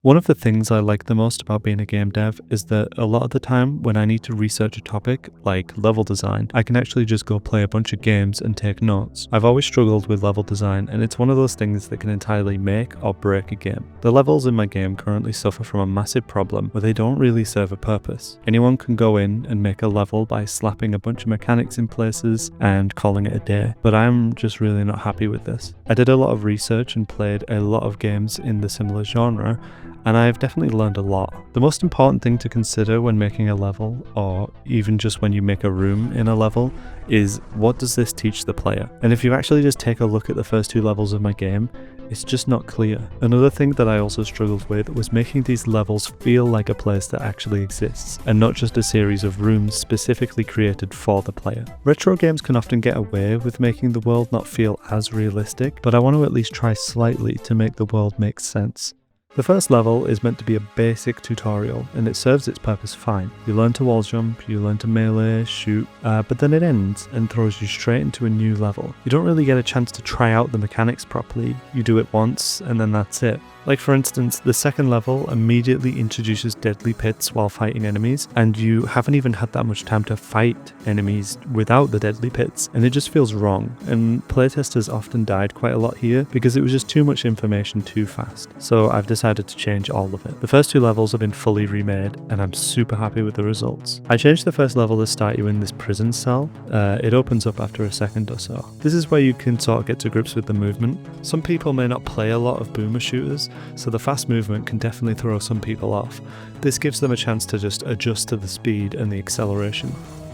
One of the things I like the most about being a game dev is that a lot of the time when I need to research a topic, like level design, I can actually just go play a bunch of games and take notes. I've always struggled with level design, and it's one of those things that can entirely make or break a game. The levels in my game currently suffer from a massive problem where they don't really serve a purpose. Anyone can go in and make a level by slapping a bunch of mechanics in places and calling it a day, but I'm just really not happy with this. I did a lot of research and played a lot of games in the similar genre, and I've definitely learned a lot. The most important thing to consider when making a level, or even just when you make a room in a level, is what does this teach the player? And if you actually just take a look at the first two levels of my game, it's just not clear. Another thing that I also struggled with was making these levels feel like a place that actually exists, and not just a series of rooms specifically created for the player. Retro games can often get away with making the world not feel as realistic, but I want to at least try slightly to make the world make sense. The first level is meant to be a basic tutorial, and it serves its purpose fine. You learn to wall jump, you learn to melee, shoot, but then it ends and throws you straight into a new level. You don't really get a chance to try out the mechanics properly. You do it once and then that's it. Like for instance, the second level immediately introduces deadly pits while fighting enemies, and you haven't even had that much time to fight enemies without the deadly pits, and it just feels wrong. And playtesters often died quite a lot here because it was just too much information too fast. So I've decided to change all of it. The first two levels have been fully remade, and I'm super happy with the results. I changed the first level to start you in this prison cell. It opens up after a second or so. This is where you can sort of get to grips with the movement. Some people may not play a lot of boomer shooters, so the fast movement can definitely throw some people off. This gives them a chance to just adjust to the speed and the acceleration.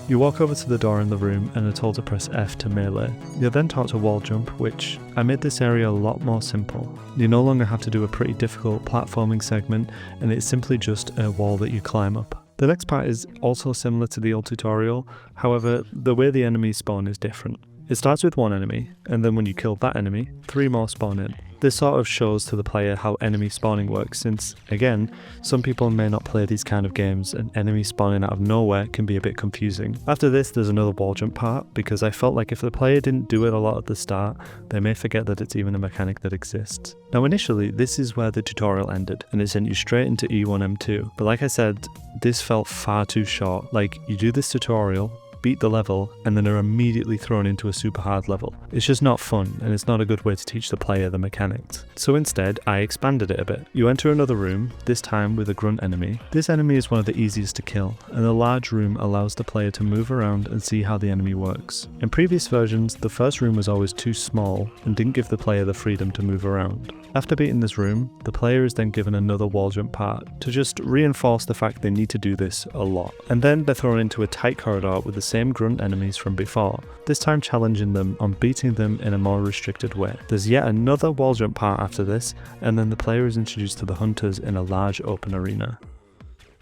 You walk over to the door in the room and are told to press F to melee. You're then taught to wall jump, which I made this area a lot more simple. You no longer have to do a pretty difficult platforming segment, and it's simply just a wall that you climb up. The next part is also similar to the old tutorial, however, the way the enemies spawn is different. It starts with one enemy, and then when you kill that enemy, 3 more spawn in. This sort of shows to the player how enemy spawning works, since, again, some people may not play these kind of games and enemies spawning out of nowhere can be a bit confusing. After this, there's another wall jump part, because I felt like if the player didn't do it a lot at the start, they may forget that it's even a mechanic that exists. Now initially, this is where the tutorial ended, and it sent you straight into E1M2, but like I said, this felt far too short. Like, you do this tutorial, beat the level, and then are immediately thrown into a super hard level. It's just not fun, and it's not a good way to teach the player the mechanics. So instead, I expanded it a bit. You enter another room, this time with a grunt enemy. This enemy is one of the easiest to kill, and the large room allows the player to move around and see how the enemy works. In previous versions, the first room was always too small and didn't give the player the freedom to move around. After beating this room, the player is then given another wall jump part to just reinforce the fact they need to do this a lot. And then they're thrown into a tight corridor with the same grunt enemies from before, this time challenging them on beating them in a more restricted way. There's yet another wall jump part after this, and then the player is introduced to the hunters in a large open arena.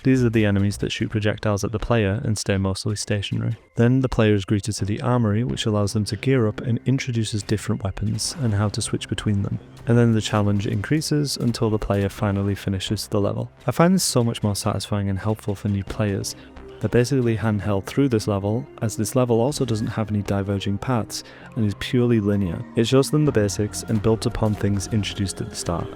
These are the enemies that shoot projectiles at the player and stay mostly stationary. Then the player is greeted to the armory, which allows them to gear up and introduces different weapons and how to switch between them. And then the challenge increases until the player finally finishes the level. I find this so much more satisfying and helpful for new players. They're basically handheld through this level, as this level also doesn't have any diverging paths and is purely linear. It shows them the basics and builds upon things introduced at the start.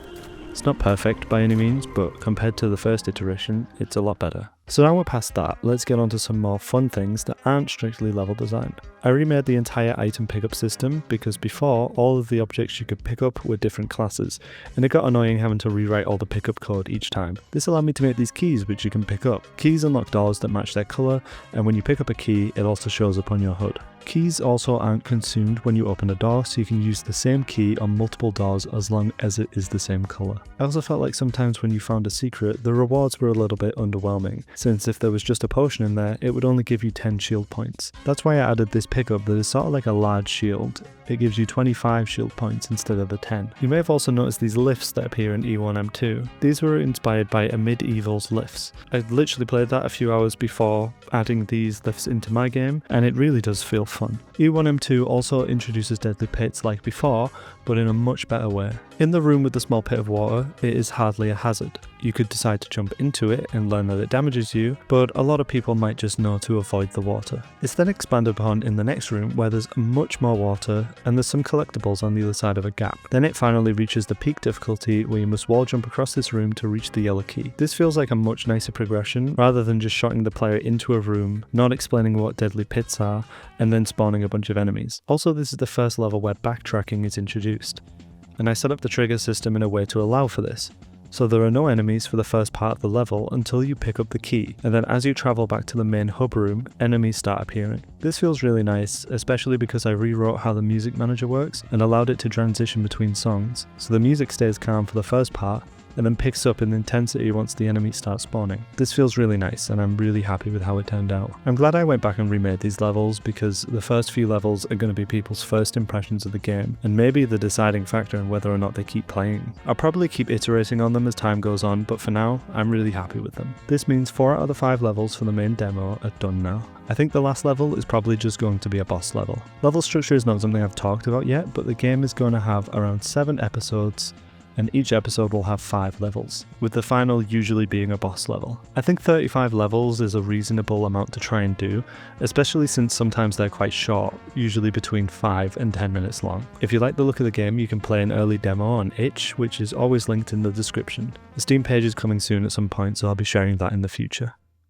It's not perfect by any means, but compared to the first iteration, it's a lot better. So now we're past that, let's get on to some more fun things that aren't strictly level designed. I remade the entire item pickup system because before, all of the objects you could pick up were different classes, and it got annoying having to rewrite all the pickup code each time. This allowed me to make these keys which you can pick up. Keys unlock doors that match their colour, and when you pick up a key, it also shows up on your HUD. Keys also aren't consumed when you open a door, so you can use the same key on multiple doors as long as it is the same colour. I also felt like sometimes when you found a secret, the rewards were a little bit underwhelming, since if there was just a potion in there, it would only give you 10 shield points. That's why I added this pickup that is sort of like a large shield. It gives you 25 shield points instead of the 10. You may have also noticed these lifts that appear in E1M2. These were inspired by a Medieval's lifts. I literally played that a few hours before adding these lifts into my game, and it really does feel fun. E1M2 also introduces deadly pits like before, but in a much better way. In the room with the small pit of water, it is hardly a hazard. You could decide to jump into it and learn that it damages you, but a lot of people might just know to avoid the water. It's then expanded upon in the next room where there's much more water and there's some collectibles on the other side of a gap. Then it finally reaches the peak difficulty where you must wall jump across this room to reach the yellow key. This feels like a much nicer progression rather than just shotting the player into a room, not explaining what deadly pits are, and then spawning a bunch of enemies. Also, this is the first level where backtracking is introduced, and I set up the trigger system in a way to allow for this. So there are no enemies for the first part of the level until you pick up the key, and then as you travel back to the main hub room, enemies start appearing. This feels really nice, especially because I rewrote how the music manager works and allowed it to transition between songs, so the music stays calm for the first part, and then picks up in intensity once the enemies start spawning. This feels really nice, and I'm really happy with how it turned out. I'm glad I went back and remade these levels, because the first few levels are going to be people's first impressions of the game, and maybe the deciding factor in whether or not they keep playing. I'll probably keep iterating on them as time goes on, but for now, I'm really happy with them. This means 4 out of the 5 levels for the main demo are done now. I think the last level is probably just going to be a boss level. Level structure is not something I've talked about yet, but the game is going to have around 7 episodes, and each episode will have 5 levels, with the final usually being a boss level. I think 35 levels is a reasonable amount to try and do, especially since sometimes they're quite short, usually between 5 and 10 minutes long. If you like the look of the game, you can play an early demo on itch, which is always linked in the description. The Steam page is coming soon at some point, so I'll be sharing that in the future.